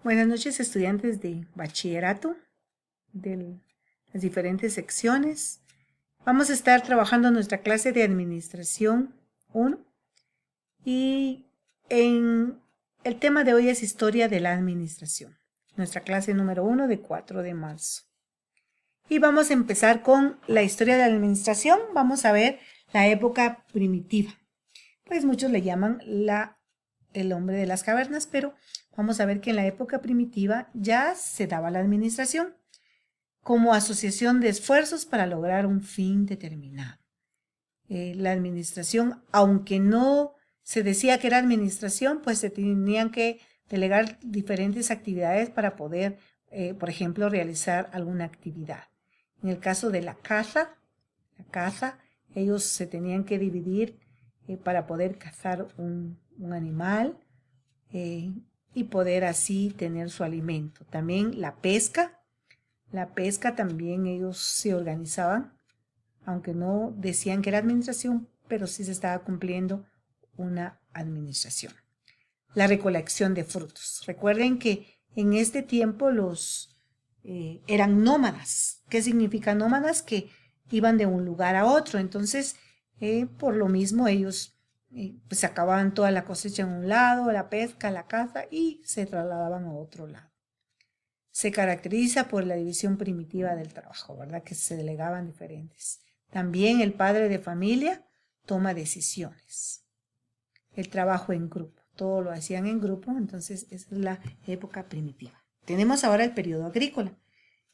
Buenas noches, estudiantes de bachillerato de las diferentes secciones. Vamos a estar trabajando nuestra clase de administración 1 y el tema de hoy es historia de la administración. Nuestra clase número 1 de 4 de marzo. Y vamos a empezar con la historia de la administración. Vamos a ver la época primitiva. Pues muchos le llaman el hombre de las cavernas, pero vamos a ver que en la época primitiva ya se daba la administración como asociación de esfuerzos para lograr un fin determinado. La administración, aunque no se decía que era administración, pues se tenían que delegar diferentes actividades para poder, por ejemplo, realizar alguna actividad. En el caso de la caza, ellos se tenían que dividir para poder cazar un animal y poder así tener su alimento. También la pesca también ellos se organizaban, aunque no decían que era administración, pero sí se estaba cumpliendo una administración. La recolección de frutos. Recuerden que en este tiempo eran nómadas. ¿Qué significa nómadas? Que iban de un lugar a otro. Entonces, por lo mismo ellos pues acababan toda la cosecha en un lado, la pesca, la caza y se trasladaban a otro lado. Se caracteriza por la división primitiva del trabajo, ¿verdad? Que se delegaban diferentes. También el padre de familia toma decisiones. El trabajo en grupo, todo lo hacían en grupo, entonces esa es la época primitiva. Tenemos ahora el periodo agrícola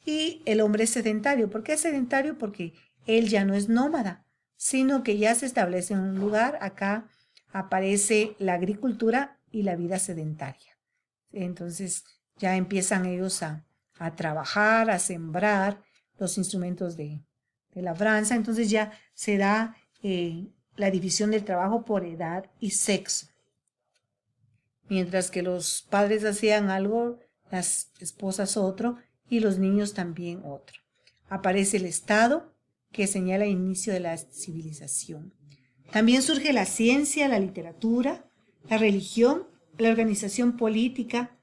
y el hombre sedentario. ¿Por qué es sedentario? Porque él ya no es nómada, sino que ya se establece en un lugar. Acá aparece la agricultura y la vida sedentaria. Entonces ya empiezan ellos a trabajar, a sembrar los instrumentos de labranza. Entonces ya se da la división del trabajo por edad y sexo. Mientras que los padres hacían algo, las esposas otro y los niños también otro. Aparece el Estado, que señala el inicio de la civilización. También surge la ciencia, la literatura, la religión, la organización política,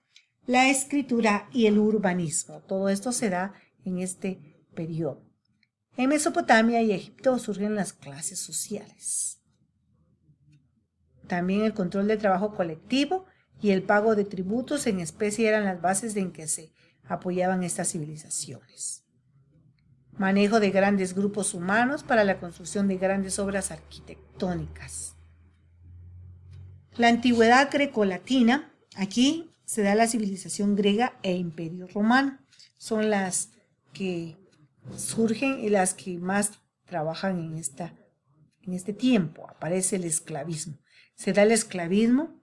la escritura y el urbanismo. Todo esto se da en este periodo. En Mesopotamia y Egipto surgen las clases sociales. También el control del trabajo colectivo y el pago de tributos en especie eran las bases en que se apoyaban estas civilizaciones. Manejo de grandes grupos humanos para la construcción de grandes obras arquitectónicas. La antigüedad grecolatina, aquí se da la civilización griega e imperio romano. Son las que surgen y las que más trabajan en este tiempo. Aparece el esclavismo. Se da el esclavismo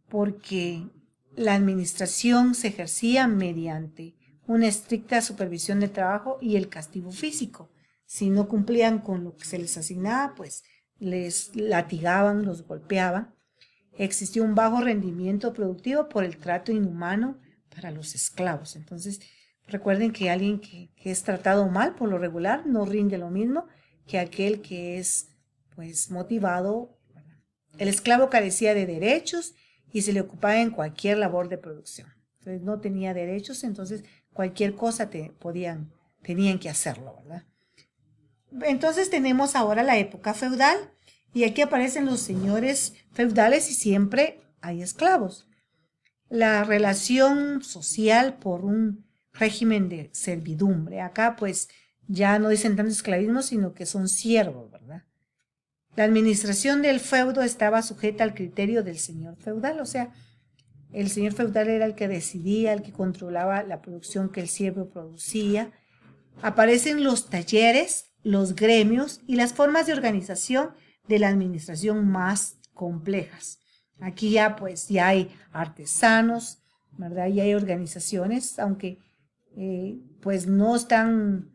porque la administración se ejercía mediante una estricta supervisión del trabajo y el castigo físico. Si no cumplían con lo que se les asignaba, pues les latigaban, los golpeaban. Existió un bajo rendimiento productivo por el trato inhumano para los esclavos. Entonces, recuerden que alguien que es tratado mal por lo regular no rinde lo mismo que aquel que es pues motivado. El esclavo carecía de derechos y se le ocupaba en cualquier labor de producción. Entonces no tenía derechos, entonces cualquier cosa tenían que hacerlo, ¿verdad? Entonces tenemos ahora la época feudal y aquí aparecen los señores feudales y siempre hay esclavos. La relación social por un régimen de servidumbre. Acá pues ya no dicen tanto esclavismo, sino que son siervos, ¿verdad? La administración del feudo estaba sujeta al criterio del señor feudal, o sea, el señor feudal era el que decidía, el que controlaba la producción que el siervo producía. Aparecen los talleres, los gremios y las formas de organización de la administración más complejas. Aquí ya pues ya hay artesanos, ¿verdad? Ya hay organizaciones, aunque pues no están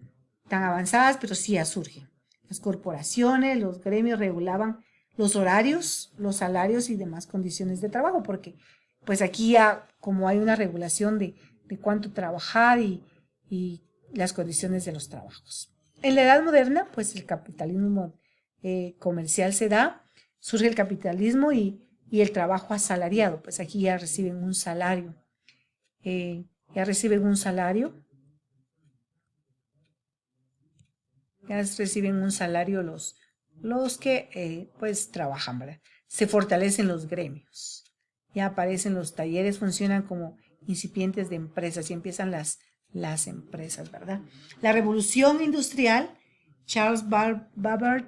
tan avanzadas, pero sí ya surgen. Las corporaciones, los gremios regulaban los horarios, los salarios y demás condiciones de trabajo, porque pues aquí ya como hay una regulación de cuánto trabajar y las condiciones de los trabajos. En la Edad Moderna, pues el capitalismo comercial se da, surge el capitalismo y el trabajo asalariado, pues aquí ya reciben un salario. ya reciben un salario. Ya reciben un salario los que pues trabajan, ¿verdad? Se fortalecen los gremios. Ya aparecen los talleres, funcionan como incipientes de empresas y empiezan las empresas, ¿verdad? La revolución industrial, Charles Babbage,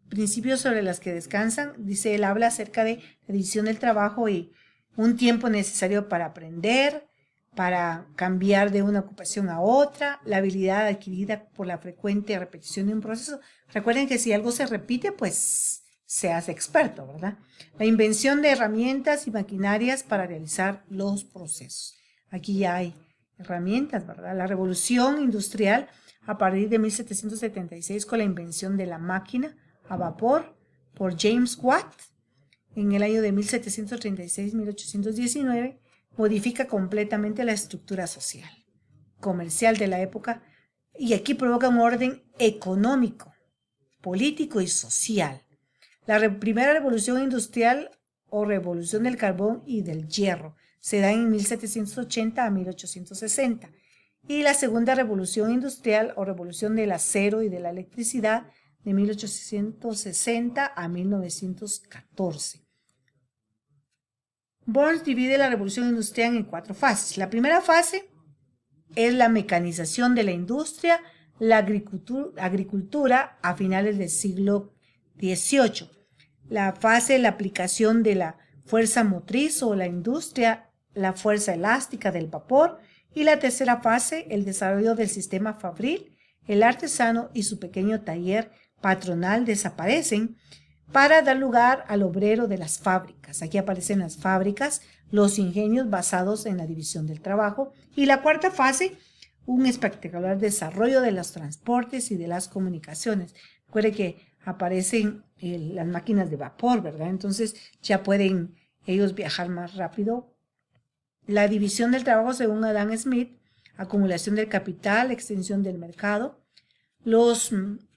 principios sobre las que descansan, dice, él habla acerca de la división del trabajo y un tiempo necesario para aprender, para cambiar de una ocupación a otra, la habilidad adquirida por la frecuente repetición de un proceso. Recuerden que si algo se repite, pues se hace experto, ¿verdad? La invención de herramientas y maquinarias para realizar los procesos. Aquí ya hay herramientas, ¿verdad? La revolución industrial a partir de 1776 con la invención de la máquina a vapor por James Watt en el año de 1736-1819, modifica completamente la estructura social, comercial de la época y aquí provoca un orden económico, político y social. La primera revolución industrial o revolución del carbón y del hierro se da en 1780 a 1860 y la segunda revolución industrial o revolución del acero y de la electricidad de 1860 a 1914. Burns divide la revolución industrial en 4 fases. La primera fase es la mecanización de la industria, la agricultura a finales del siglo XVIII. La fase, la aplicación de la fuerza motriz o la industria, la fuerza elástica del vapor. Y la tercera fase, el desarrollo del sistema fabril, el artesano y su pequeño taller patronal desaparecen para dar lugar al obrero de las fábricas. Aquí aparecen las fábricas, los ingenios basados en la división del trabajo. Y la cuarta fase, un espectacular desarrollo de los transportes y de las comunicaciones. Recuerde que aparecen las máquinas de vapor, ¿verdad? Entonces ya pueden ellos viajar más rápido. La división del trabajo según Adam Smith, acumulación del capital, extensión del mercado. Los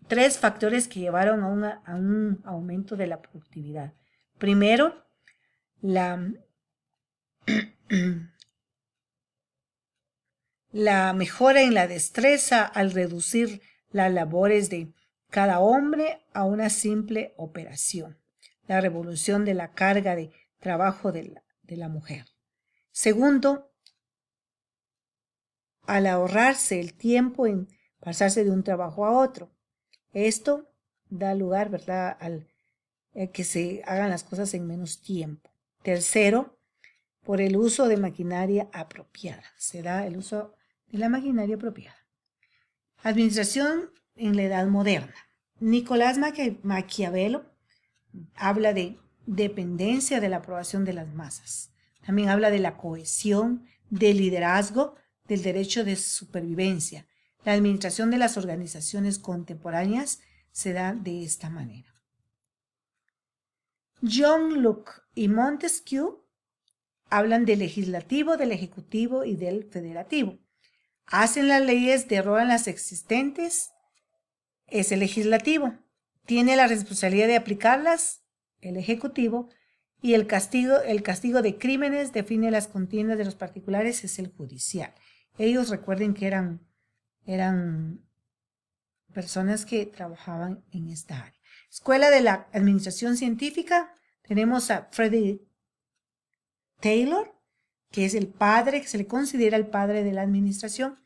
3 factores que llevaron a un aumento de la productividad. Primero, la mejora en la destreza al reducir las labores de cada hombre a una simple operación. La revolución de la carga de trabajo de la mujer. Segundo, al ahorrarse el tiempo en pasarse de un trabajo a otro. Esto da lugar, ¿verdad?, al que se hagan las cosas en menos tiempo. Tercero, por el uso de maquinaria apropiada. Se da el uso de la maquinaria apropiada. Administración en la Edad Moderna. Nicolás Maquiavelo habla de dependencia de la aprobación de las masas. También habla de la cohesión, del liderazgo, del derecho de supervivencia. La administración de las organizaciones contemporáneas se da de esta manera. John Locke y Montesquieu hablan del legislativo, del ejecutivo y del federativo. Hacen las leyes, derogan las existentes, es el legislativo. Tiene la responsabilidad de aplicarlas, el ejecutivo, y el castigo de crímenes define las contiendas de los particulares, es el judicial. Ellos recuerden que eran personas que trabajaban en esta área. Escuela de la Administración Científica, tenemos a Frederick Taylor, que es el padre, que se le considera el padre de la administración.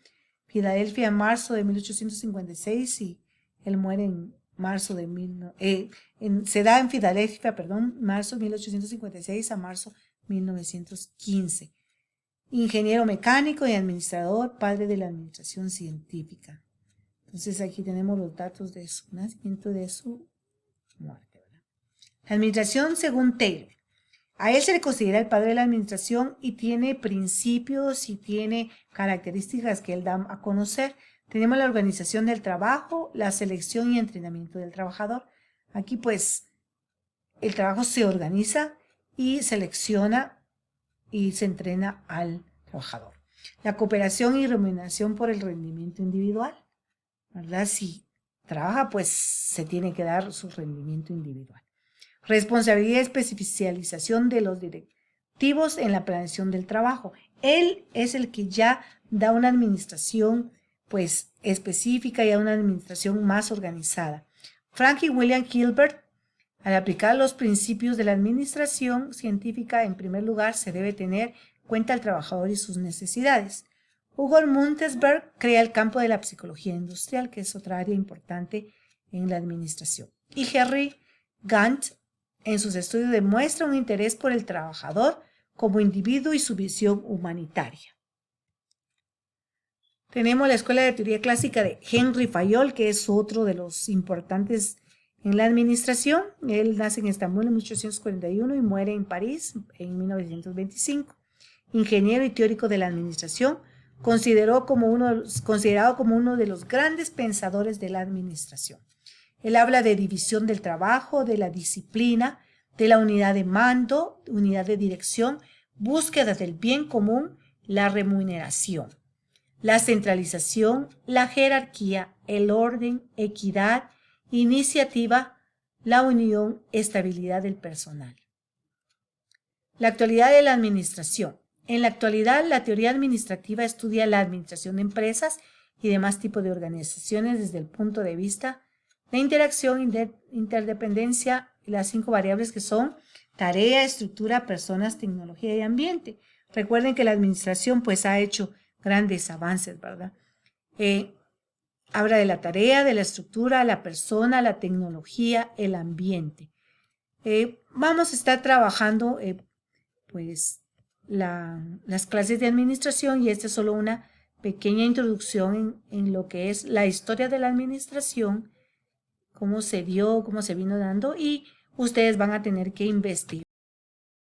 Filadelfia en marzo de 1856 y él muere en marzo de se da en Filadelfia, marzo de 1856 a marzo 1915. Ingeniero mecánico y administrador, padre de la administración científica. Entonces aquí tenemos los datos de su nacimiento, de su muerte, ¿verdad? La administración según Taylor. A él se le considera el padre de la administración y tiene principios y tiene características que él da a conocer. Tenemos la organización del trabajo, la selección y entrenamiento del trabajador. Aquí pues el trabajo se organiza y selecciona y se entrena al trabajador. La cooperación y remuneración por el rendimiento individual, ¿verdad? Si trabaja pues se tiene que dar su rendimiento individual. Responsabilidad y especialización de los activos en la planeación del trabajo. Él es el que ya da una administración pues específica y a una administración más organizada. Frank William Gilbert, al aplicar los principios de la administración científica, en primer lugar se debe tener en cuenta al trabajador y sus necesidades. Hugo Muntesberg crea el campo de la psicología industrial, que es otra área importante en la administración. Y Henry Gantt, en sus estudios, demuestra un interés por el trabajador como individuo y su visión humanitaria. Tenemos la Escuela de Teoría Clásica de Henry Fayol, que es otro de los importantes en la administración. Él nace en Estambul en 1841 y muere en París en 1925. Ingeniero y teórico de la administración, considerado como uno de los grandes pensadores de la administración. Él habla de división del trabajo, de la disciplina, de la unidad de mando, unidad de dirección, búsqueda del bien común, la remuneración, la centralización, la jerarquía, el orden, equidad, iniciativa, la unión, estabilidad del personal. La actualidad de la administración. En la actualidad, la teoría administrativa estudia la administración de empresas y demás tipos de organizaciones desde el punto de vista de interacción, interdependencia y las 5 variables que son tarea, estructura, personas, tecnología y ambiente. Recuerden que la administración pues ha hecho grandes avances, ¿verdad? Habla de la tarea, de la estructura, la persona, la tecnología, el ambiente. Vamos a estar trabajando pues las clases de administración y esta es solo una pequeña introducción en lo que es la historia de la administración, cómo se dio, cómo se vino dando y ustedes van a tener que investigar.